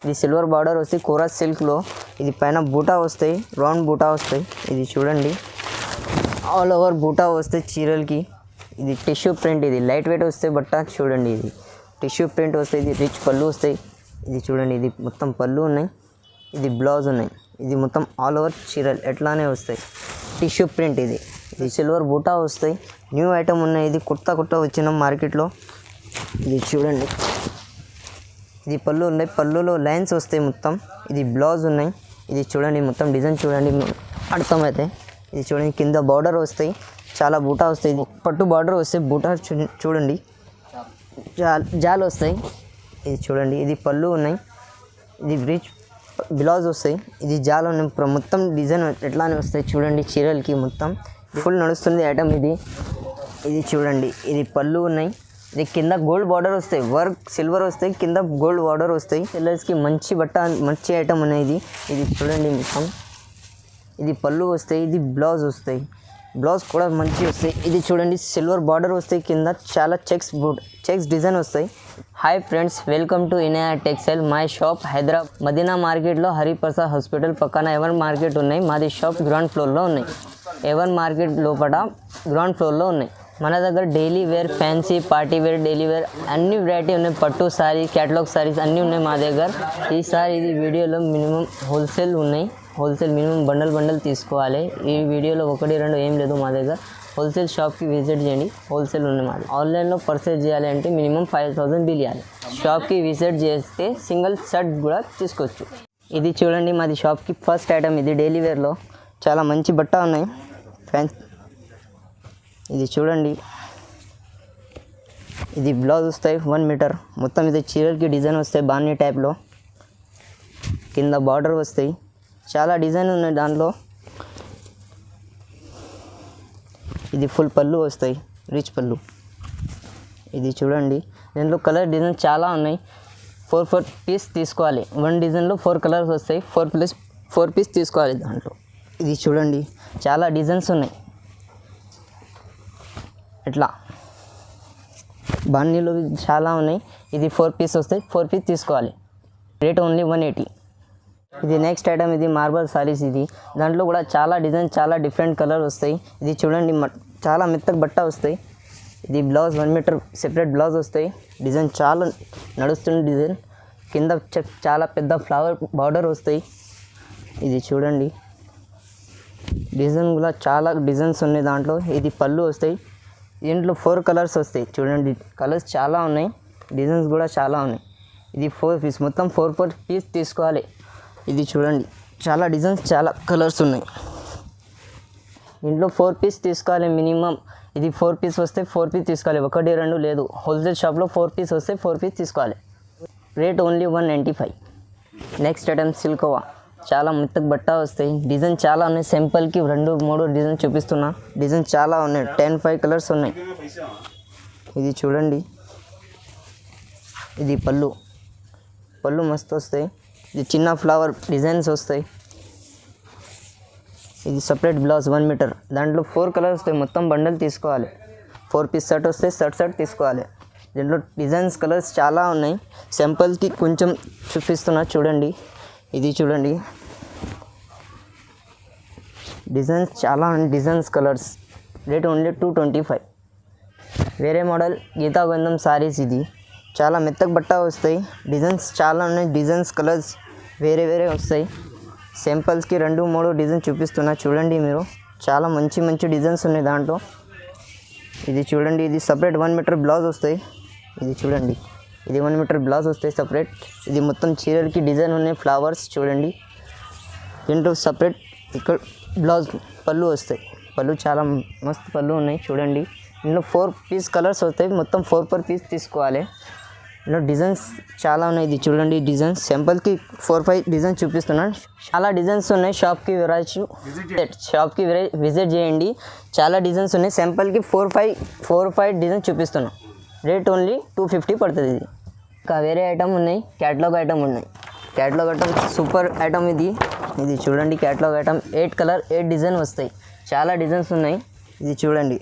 ఇది silver border వస్తాయి కోరా సిల్క్లో. ఇది పైన బూటా వస్తాయి, రౌండ్ బూటా వస్తాయి. ఇది చూడండి ఆల్ ఓవర్ బూటా వస్తాయి చీరలకి. ఇది టిష్యూ ప్రింట్, ఇది లైట్ వెయిట్ వస్తాయి బట్ట. చూడండి ఇది టిష్యూ ప్రింట్ వస్తాయి. ఇది రిచ్ పళ్ళు వస్తాయి. ఇది చూడండి ఇది మొత్తం పళ్ళు ఉన్నాయి, ఇది బ్లౌజ్ ఉన్నాయి. ఇది మొత్తం ఆల్ ఓవర్ చీరలు ఎట్లానే వస్తాయి. టిష్యూ ప్రింట్ ఇది సిల్వర్ బూటా వస్తాయి. న్యూ ఐటమ్ ఉన్నాయి. ఇది కొత్త వచ్చిన మార్కెట్లో. ఇది చూడండి ఇది పళ్ళు ఉన్నాయి, పళ్ళులో లైన్స్ వస్తాయి మొత్తం. ఇది బ్లౌజ్ ఉన్నాయి. ఇది చూడండి మొత్తం డిజైన్ చూడండి అర్థమైతే. ఇది చూడండి కింద బార్డర్ వస్తాయి, చాలా బూటా వస్తాయి. పట్టు బార్డర్ వస్తాయి, బూటా చూడండి జాల్ వస్తాయి. ఇది చూడండి ఇది పళ్ళు ఉన్నాయి. ఇది రిచ్ బ్లౌజ్ వస్తాయి. ఇది జాల్ ఉన్నాయి. మొత్తం డిజైన్ ఎట్లానే వస్తాయి చూడండి చీరలకి. మొత్తం ఫుల్ నడుస్తుంది ఐటమ్ ఇది. ఇది చూడండి ఇది పళ్ళు ఉన్నాయి. ఇది కింద గోల్డ్ బార్డర్ వస్తాయి, వర్క్ సిల్వర్ వస్తాయి, కింద గోల్డ్ బార్డర్ వస్తాయి. సెల్లర్స్కి మంచి బట్ట, మంచి ఐటమ్ అనేది. ఇది చూడండి మొత్తం ఇది పళ్ళు వస్తాయి. ఇది బ్లౌజ్ వస్తాయి, బ్లౌజ్ కూడా మంచి వస్తాయి. ఇది చూడండి సిల్వర్ బార్డర్ వస్తాయి, కింద చాలా చెక్స్ డిజైన్ వస్తాయి. Hi friends, welcome to Inaya textile. My shop Hyderabad Madina మార్కెట్లో హరిప్రసాద్ హాస్పిటల్ పక్కన ఎవర్ మార్కెట్ ఉన్నాయి. మాది షాప్ గ్రౌండ్ ఫ్లోర్లో ఉన్నాయి. ఎవర్ మార్కెట్ లోపల గ్రౌండ్ ఫ్లోర్లో ఉన్నాయి. మన దగ్గర daily wear, fancy, party wear, daily wear అన్ని వెరైటీ ఉన్నాయి. పట్టు సారీ, క్యాటలాగ్ సారీస్ అన్నీ ఉన్నాయి మా దగ్గర. ఈసారి ఇది వీడియోలో మినిమం హోల్సేల్ ఉన్నాయి. హోల్సేల్ మినిమం బండల్ తీసుకోవాలి. ఈ వీడియోలో 1, 2 ఏం లేదు. మా దగ్గర హోల్సేల్ షాప్కి విజిట్ చేయండి. హోల్సేల్ ఉంది మాది. ఆన్లైన్లో పర్చేజ్ చేయాలి అంటే మినిమం 5000 బిల్ ఇవ్వాలి. షాప్కి విజిట్ చేస్తే సింగిల్ షర్ట్ కూడా తీసుకోవచ్చు. ఇది చూడండి మాది షాప్కి ఫస్ట్ ఐటమ్. ఇది డైలీ వేర్లో చాలా మంచి బట్ట ఉన్నాయి. ఫ్యాన్స్ ఇది చూడండి ఇది బ్లౌజ్ వస్తాయి 1 మీటర్ మొత్తం. ఇది చీరలకి డిజైన్ వస్తాయి బాన్నీ టైప్లో. కింద బార్డర్ వస్తాయి, చాలా డిజైన్ ఉన్నాయి దాంట్లో. ఇది ఫుల్ పళ్ళు వస్తాయి, రిచ్ పళ్ళు. ఇది చూడండి దీంట్లో కలర్ డిజైన్ చాలా ఉన్నాయి. 4 పీస్ తీసుకోవాలి. 1 డిజైన్లో 4 కలర్స్ వస్తాయి. 4 పీస్ తీసుకోవాలి దాంట్లో. ఇది చూడండి చాలా డిజైన్స్ ఉన్నాయి. ఇట్లా బాన్నీలో చాలా ఉన్నాయి. ఇది 4 పీస్ వస్తాయి. 4 పీస్ తీసుకోవాలి. Rate only 180. ఇది నెక్స్ట్ ఐటమ్. ఇది మార్బల్ సారీస్. ఇది దాంట్లో కూడా చాలా డిజైన్, చాలా డిఫరెంట్ కలర్ వస్తాయి. ఇది చూడండి చాలా మెత్తగా బట్ట వస్తాయి. ఇది బ్లౌజ్ 1 మీటర్ సెపరేట్ బ్లౌజ్ వస్తాయి. డిజైన్ చాలా నడుస్తున్న డిజైన్. కింద చాలా పెద్ద ఫ్లవర్ బార్డర్ వస్తాయి. ఇది చూడండి డిజైన్ కూడా చాలా డిజైన్స్ ఉన్నాయి దాంట్లో. ఇది పళ్ళు వస్తాయి. దీంట్లో 4 కలర్స్ వస్తాయి. చూడండి కలర్స్ చాలా ఉన్నాయి, డిజైన్స్ కూడా చాలా ఉన్నాయి. ఇది 4 పీస్ మొత్తం 4 పీస్ తీసుకోవాలి. ఇది చూడండి చాలా డిజైన్స్, చాలా కలర్స్ ఉన్నాయి. దీంట్లో 4 పీస్ తీసుకోవాలి మినిమం. ఇది 4 పీస్ వస్తే 4 పీస్ తీసుకోవాలి. 1, 2 లేదు. హోల్సేల్ షాప్లో 4 పీస్ వస్తే 4 పీస్ తీసుకోవాలి. Rate only 195. నెక్స్ట్ ఐటమ్ సిల్కోవా. చాలా మెత్తగా బట్ట వస్తాయి. డిజైన్ చాలా ఉన్నాయి. సింపుల్కి 2, 3 డిజైన్ చూపిస్తున్నా. డిజైన్ చాలా ఉన్నాయి. 5 కలర్స్ ఉన్నాయి. ఇది చూడండి ఇది పళ్ళు మస్తు వస్తాయి. ఇది చిన్న ఫ్లవర్ డిజైన్స్ వస్తాయి. ఇది సపరేట్ బ్లౌజ్ 1 మీటర్. దాంట్లో 4 కలర్స్ వస్తాయి. మొత్తం బండల్ తీసుకోవాలి. 4 పీస్ షర్ట్ వస్తే షర్ట్ తీసుకోవాలి. దీంట్లో డిజైన్స్ కలర్స్ చాలా ఉన్నాయి. సింపుల్కి కొంచెం చూపిస్తున్నా చూడండి. ఇది చూడండి డిజైన్స్ చాలా ఉన్నాయి. Designs colours. Rate only 225. వేరే మోడల్ గీతా గంధం సారీస్. ఇది చాలా మెత్తగా బట్ట వస్తాయి. డిజైన్స్ చాలా ఉన్నాయి. డిజైన్స్ కలర్స్ వేరే వస్తాయి. సింపుల్స్కి 2, 3 డిజైన్ చూపిస్తున్నా చూడండి మీరు. చాలా మంచి డిజైన్స్ ఉన్నాయి దాంట్లో. ఇది చూడండి ఇది సపరేట్ 1 మీటర్ బ్లౌజ్ వస్తాయి. ఇది చూడండి ఇది 1 మీటర్ బ్లౌజ్ వస్తాయి సపరేట్. ఇది మొత్తం చీరలకి డిజైన్ ఉన్నాయి ఫ్లవర్స్ చూడండి. దీంట్లో సపరేట్ ఇక్కడ బ్లౌజ్ పళ్ళు వస్తాయి. పళ్ళు చాలా మస్తు పళ్ళు ఉన్నాయి చూడండి. ఇందులో 4 పీస్ కలర్స్ వస్తాయి. మొత్తం 4 పీస్ తీసుకోవాలి. ఇందులో డిజైన్స్ చాలా ఉన్నాయి. ఇది చూడండి డిజైన్స్. సింపుల్కి 4, 5 డిజైన్స్ చూపిస్తున్నాను. చాలా డిజైన్స్ ఉన్నాయి. షాప్కి విజిట్ చేయండి. చాలా డిజైన్స్ ఉన్నాయి. సింపుల్కి 4, 5 డిజైన్స్ చూపిస్తున్నాను. రేట్ ఓన్లీ 250 పడుతుంది. ఇది ఇంకా వేరే ఐటమ్ ఉన్నాయి. క్యాటలాగ్ ఐటమ్ ఉన్నాయి. Catalogue item super item. ఇది చూడండి క్యాటలాగ్ ఐటమ్ 8 కలర్ 8 డిజైన్ వస్తాయి. చాలా డిజైన్స్ ఉన్నాయి. ఇది చూడండి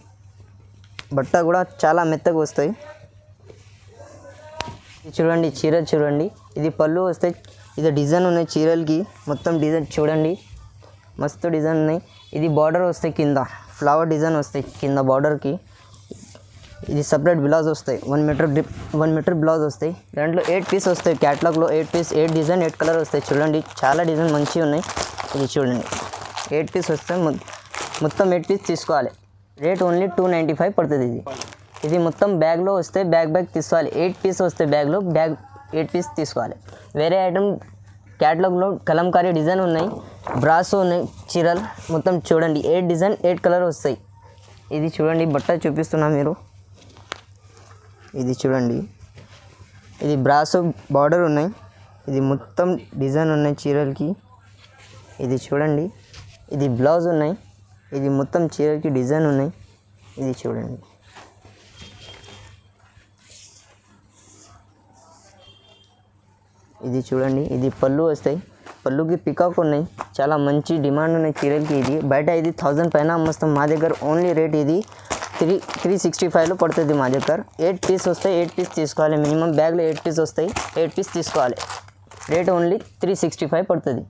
బట్ట కూడా చాలా మెత్తగా వస్తాయి. ఇది చూడండి చీర చూడండి. ఇది పళ్ళు వస్తాయి. ఇది డిజైన్ ఉన్నాయి చీరలకి మొత్తం డిజైన్ చూడండి మస్తు డిజైన్ ఉన్నాయి. ఇది బార్డర్ వస్తాయి కింద ఫ్లవర్ డిజైన్ వస్తాయి కింద బార్డర్కి. ఇది సపరేట్ బ్లౌజ్ వస్తాయి 1 మీటర్ బ్లౌజ్ వస్తాయి. దాంట్లో 8 పీస్ వస్తాయి క్యాటలాగ్లో 8 పీస్ 8 డిజైన్ 8 కలర్ వస్తాయి. చూడండి చాలా డిజైన్ మంచిగా ఉన్నాయి. ఇది చూడండి 8 పీస్ వస్తాయి మొత్తం 8 పీస్ తీసుకోవాలి. రేట్ ఓన్లీ 295 పడుతుంది. ఇది మొత్తం బ్యాగ్లో వస్తే బ్యాగ్ తీసుకోవాలి. 8 పీస్ వస్తే బ్యాగ్లో 8 పీస్ తీసుకోవాలి. వేరే ఐటమ్ క్యాటలాగ్లో కలంకారీ డిజైన్ ఉన్నాయి, బ్రాసో ఉన్నాయి చీరలు మొత్తం చూడండి 8 డిజైన్ 8 కలర్ వస్తాయి. ఇది చూడండి బట్ట చూపిస్తున్నా మీరు. ఇది చూడండి ఇది బ్రాసో బార్డర్ ఉన్నాయి. ఇది మొత్తం డిజైన్ ఉన్నాయి చీరలకి. ఇది చూడండి ఇది బ్లౌజ్ ఉన్నాయి. ఇది మొత్తం చీరలకి డిజైన్ ఉన్నాయి. ఇది చూడండి ఇది చూడండి ఇది పళ్ళు వస్తాయి. పళ్ళుకి పికాక్ ఉన్నాయి. చాలా మంచి డిమాండ్ ఉన్నాయి చీరలకి. ఇది బయట ఇది 1000 పైన అమ్మస్తాం. మా దగ్గర ఓన్లీ రేట్ ఇది 365లో పడుతుంది మా దగ్గర. 8 పీస్ వస్తాయి 8 పీస్ తీసుకోవాలి. మినిమం బ్యాగ్లో 8 పీస్ వస్తాయి 8 పీస్ తీసుకోవాలి. రేట్ ఓన్లీ 365 పడుతుంది.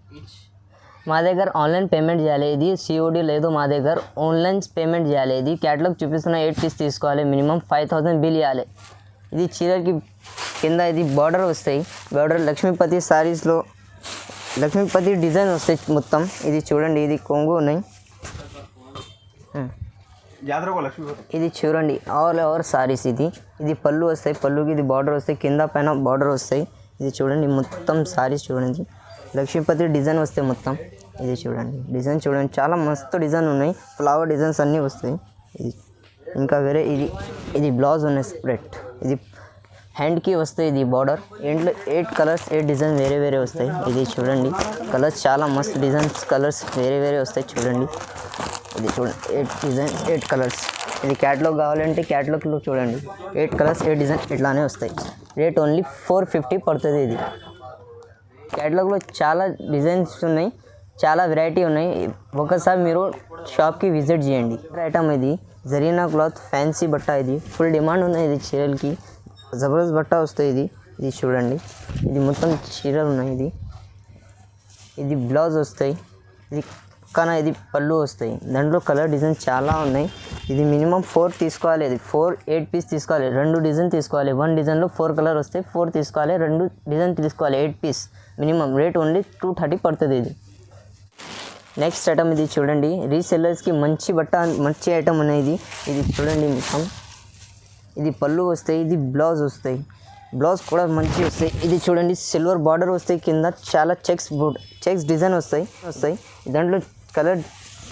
మా దగ్గర ఆన్లైన్ పేమెంట్ చేయాలి. ఇది సిఓడి లేదు మా దగ్గర ఆన్లైన్ పేమెంట్ చేయాలి. ఇది క్యాటలాగ్ చూపిస్తున్న 8 పీస్ తీసుకోవాలి. మినిమం 5000 బిల్ ఇవ్వాలి. ఇది చీరకి కింద ఇది బార్డర్ వస్తాయి. బార్డర్ లక్ష్మీపతి సారీస్లో లక్ష్మీపతి డిజైన్ వస్తాయి మొత్తం. ఇది చూడండి ఇది కొంగు ఉన్నాయి. ఇది చూడండి ఆల్ ఓవర్ సారీస్. ఇది పళ్ళు వస్తాయి. పళ్ళుకి ఇది బార్డర్ వస్తాయి. కింద పైన బార్డర్ వస్తాయి. ఇది చూడండి మొత్తం సారీస్ చూడండి లక్ష్మీపతి డిజైన్ వస్తాయి మొత్తం. ఇది చూడండి డిజైన్ చూడండి చాలా మస్తు డిజైన్ ఉన్నాయి. ఫ్లవర్ డిజైన్స్ అన్నీ వస్తాయి. ఇది ఇంకా వేరే ఇది బ్లౌజ్ ఉన్నాయి సెపరేట్. ఇది హ్యాండ్కి వస్తాయి. ఇది బార్డర్ ఇంట్లో 8 కలర్స్ 8 డిజైన్ వేరే వస్తాయి. ఇది చూడండి కలర్స్ చాలా మస్తు డిజైన్స్ కలర్స్ వేరే వస్తాయి చూడండి. ఇది చూడండి 8 డిజైన్ 8 కలర్స్. ఇది క్యాటలాగ్ కావాలంటే క్యాటలాగ్లో చూడండి 8 కలర్స్ 8 డిజైన్ ఇట్లానే వస్తాయి. రేట్ ఓన్లీ 450 పడుతుంది. ఇది క్యాటలాగ్లో చాలా డిజైన్స్ ఉన్నాయి, చాలా వెరైటీ ఉన్నాయి. ఒకసారి మీరు షాప్కి విజిట్ చేయండి. ఐటమ్ ఇది జరీనా క్లాత్ ఫ్యాన్సీ బట్ట. ఇది ఫుల్ డిమాండ్ ఉన్నాయి. ఇది చీరలకి జబర్దస్త్ బట్ట వస్తాయి. ఇది చూడండి ఇది మొత్తం చీరలు ఉన్నాయి. ఇది బ్లౌజ్ వస్తాయి. ఇది పళ్ళు వస్తాయి. దాంట్లో కలర్ డిజైన్ చాలా ఉన్నాయి. ఇది మినిమం 4 తీసుకోవాలి. ఇది 8 పీస్ తీసుకోవాలి. 2 డిజైన్ తీసుకోవాలి. 1 డిజైన్లో 4 కలర్ వస్తాయి. 4 తీసుకోవాలి. 2 డిజైన్ తీసుకోవాలి. 8 పీస్ మినిమం. రేట్ ఓన్లీ 230 పడుతుంది. ఇది నెక్స్ట్ ఐటమ్. ఇది చూడండి రీసెల్లర్స్కి మంచి బట్ట మంచి ఐటమ్ అనేది. ఇది చూడండి మొత్తం ఇది పళ్ళు వస్తాయి. ఇది బ్లౌజ్ వస్తాయి. బ్లౌజ్ కూడా మంచి వస్తాయి. ఇది చూడండి సిల్వర్ బార్డర్ వస్తాయి. కింద చాలా చెక్స్ డిజైన్ వస్తాయి. దాంట్లో కలర్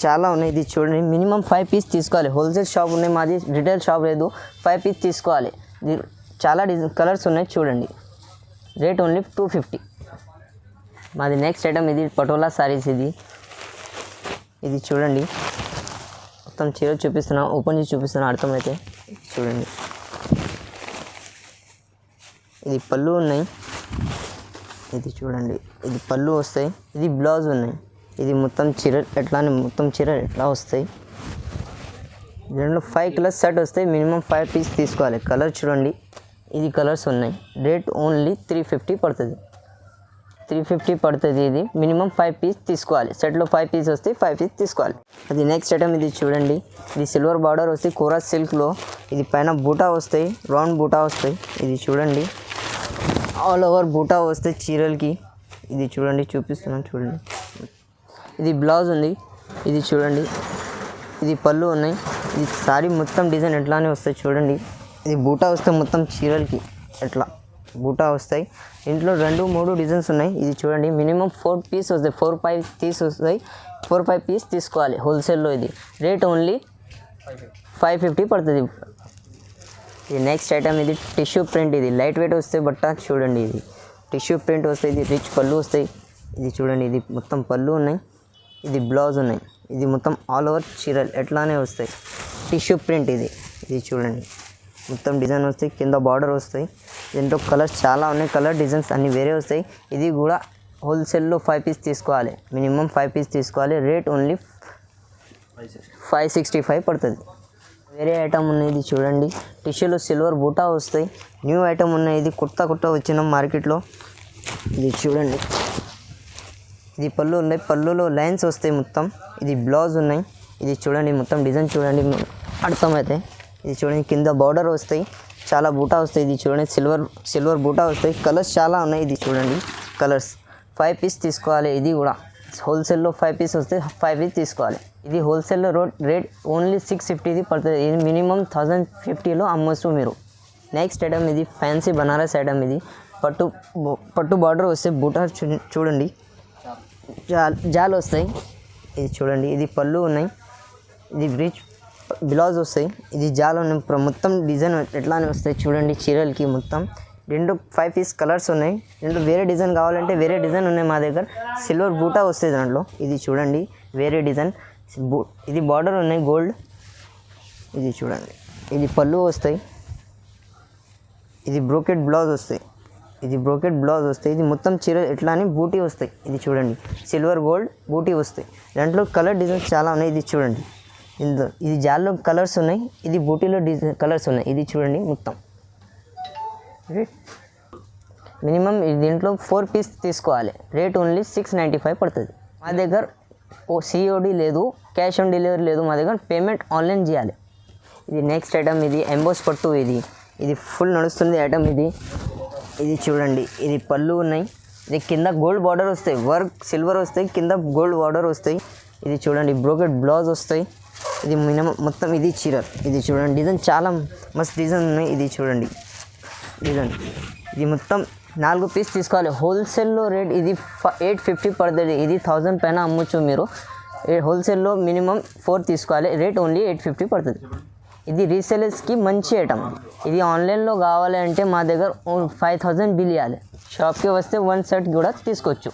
చాలా ఉన్నాయి. ఇది చూడండి మినిమం 5 పీస్ తీసుకోవాలి. హోల్సేల్ షాప్ ఉన్నాయి మాది, రిటైల్ షాప్ లేదు. 5 పీస్ తీసుకోవాలి. ఇది చాలా కలర్స్ ఉన్నాయి చూడండి. Rate only 250. మాది నెక్స్ట్ ఐటమ్. ఇది పటోలా సారీస్. ఇది చూడండి మొత్తం చీర చూపిస్తున్నా, ఓపెన్ చేసి చూపిస్తున్నా అర్థమైతే చూడండి. ఇది పళ్ళు ఉన్నాయి. ఇది చూడండి ఇది పళ్ళు వస్తాయి. ఇది బ్లౌజ్ ఉన్నాయి. ఇది మొత్తం చీర ఎట్లానే మొత్తం చీర ఎట్లా వస్తాయి. దీంట్లో 5 కలర్స్ సెట్ వస్తాయి. మినిమం 5 పీస్ తీసుకోవాలి. కలర్ చూడండి ఇది కలర్స్ ఉన్నాయి. రేట్ ఓన్లీ 350 పడుతుంది. 350 పడుతుంది. ఇది మినిమం 5 పీస్ తీసుకోవాలి. సెట్లో 5 పీస్ వస్తాయి. 5 పీస్ తీసుకోవాలి. అది నెక్స్ట్ ఐటమ్. ఇది చూడండి ఇది సిల్వర్ బార్డర్ వస్తాయి. కోరా సిల్క్లో ఇది పైన బూటా వస్తాయి. రౌండ్ బూటా వస్తాయి. ఇది చూడండి ఆల్ ఓవర్ బూటా వస్తాయి చీరలకి. ఇది చూడండి చూపిస్తున్నాను చూడండి. ఇది బ్లౌజ్ ఉంది. ఇది చూడండి ఇది పళ్ళు ఉన్నాయి. ఇది సారీ మొత్తం డిజైన్ ఎట్లానే వస్తాయి చూడండి. ఇది బూటా వస్తాయి మొత్తం చీరలకి ఎట్లా బూటా వస్తాయి. ఇంట్లో 2-3 డిజైన్స్ ఉన్నాయి. ఇది చూడండి మినిమం 4 పీస్ వస్తాయి. 4-5 పీస్ వస్తాయి. 4-5 పీస్ తీసుకోవాలి హోల్సేల్లో. ఇది రేట్ ఓన్లీ 550 పడుతుంది. ఇది నెక్స్ట్ ఐటమ్. ఇది టిష్యూ ప్రింట్. ఇది లైట్ వెయిట్ వస్తాయి బట్ట చూడండి. ఇది టిష్యూ ప్రింట్ వస్తాయి. ఇది రిచ్ పళ్ళు వస్తాయి. ఇది చూడండి ఇది మొత్తం పళ్ళు ఉన్నాయి. ఇది బ్లౌజ్ ఉన్నాయి. ఇది మొత్తం ఆల్ ఓవర్ చీరలు ఎట్లానే వస్తాయి. Tissue print. ఇది చూడండి మొత్తం డిజైన్ వస్తాయి. కింద బార్డర్ వస్తాయి. దీంట్లో కలర్స్ చాలా ఉన్నాయి. కలర్ డిజైన్స్ అన్నీ వేరే వస్తాయి. ఇది కూడా హోల్సేల్లో 5 పీస్ తీసుకోవాలి. మినిమం 5 పీస్ తీసుకోవాలి. రేట్ ఓన్లీ 565 పడుతుంది. వేరే ఐటమ్ ఉన్నాయి. ఇది చూడండి టిష్యూలో సిల్వర్ బూటా వస్తాయి. న్యూ ఐటమ్ ఉన్నాయి. ఇది కొత్త వచ్చిన మార్కెట్లో ఇది చూడండి, ఇది పళ్ళు ఉన్నాయి, పళ్ళులో లైన్స్ వస్తాయి మొత్తం. ఇది బ్లౌజ్ ఉన్నాయి, ఇది చూడండి మొత్తం డిజైన్ చూడండి అర్థమైతే. ఇది చూడండి కింద బార్డర్ వస్తాయి, చాలా బూటా వస్తాయి. ఇది చూడండి సిల్వర్ బూటా వస్తాయి. కలర్స్ చాలా ఉన్నాయి. ఇది చూడండి కలర్స్ 5 పీస్ తీసుకోవాలి. ఇది కూడా హోల్సేల్లో 5 పీస్ వస్తే 5 పీస్ తీసుకోవాలి. ఇది హోల్సేల్లో రేట్ ఓన్లీ 650 పడుతుంది. ఇది మినిమం 1050లో అమ్మొచ్చు మీరు. నెక్స్ట్ ఐటమ్ ఇది ఫ్యాన్సీ బనారస్ ఐటమ్. ఇది పట్టు బార్డర్ వస్తే బూటా చూడండి, జాలు వస్తాయి. ఇది చూడండి, ఇది పళ్ళు ఉన్నాయి, ఇది రిచ్ బ్లౌజ్ వస్తాయి. ఇది జాలు ఉన్నాయి, మొత్తం డిజైన్ ఎట్లానే వస్తాయి చూడండి. చీరలకి మొత్తం 5 పీస్ కలర్స్ ఉన్నాయి. వేరే డిజైన్ కావాలంటే వేరే డిజైన్ ఉన్నాయి మా దగ్గర. సిల్వర్ బూటా వస్తాయి దాంట్లో. ఇది చూడండి వేరే డిజైన్. ఇది బార్డర్ ఉన్నాయి గోల్డ్. ఇది చూడండి, ఇది పళ్ళు వస్తాయి. ఇది బ్రోకెట్ బ్లౌజ్ వస్తాయి. ఇది మొత్తం చీర ఎట్లా అని బూటీ వస్తాయి. ఇది చూడండి సిల్వర్ గోల్డ్ బూటీ వస్తాయి. దాంట్లో కలర్ డిజైన్స్ చాలా ఉన్నాయి. ఇది చూడండి, ఇది జాల్లో కలర్స్ ఉన్నాయి, ఇది బూటీలో కలర్స్ ఉన్నాయి. ఇది చూడండి మొత్తం మినిమం దీంట్లో 4 పీస్ తీసుకోవాలి. రేట్ ఓన్లీ 695 పడుతుంది. మా దగ్గర సిఓడి లేదు, క్యాష్ ఆన్ డెలివరీ లేదు. మా దగ్గర పేమెంట్ ఆన్లైన్ చేయాలి. ఇది నెక్స్ట్ ఐటమ్. ఇది ఎంబోస్ పట్టు. ఇది ఫుల్ నడుస్తుంది ఐటమ్. ఇది చూడండి, ఇది పళ్ళు ఉన్నాయి. ఇది కింద గోల్డ్ బార్డర్ వస్తాయి, వర్క్ సిల్వర్ వస్తాయి, కింద గోల్డ్ బార్డర్ వస్తాయి. ఇది చూడండి బ్రోకెట్ బ్లౌజ్ వస్తాయి. ఇది మినిమం మొత్తం ఇది చీర. ఇది చూడండి డిజైన్ చాలా మస్తు డిజైన్ ఉన్నాయి. ఇది చూడండి డిజైన్. ఇది మొత్తం 4 పీస్ తీసుకోవాలి. హోల్సేల్లో రేట్ ఇది 850 పడుతుంది. ఇది 1000 పైన అమ్మొచ్చు మీరు. హోల్సేల్లో మినిమం 4 తీసుకోవాలి. రేట్ ఓన్లీ 850 పడుతుంది. ఇది రీసేలర్స్కి మంచి ఐటమ్. ఇది ఆన్లైన్లో కావాలి అంటే మా దగ్గర 5000 బిల్ ఇవ్వాలి. షాప్కి వస్తే 1 సెట్ కూడా తీసుకోవచ్చు.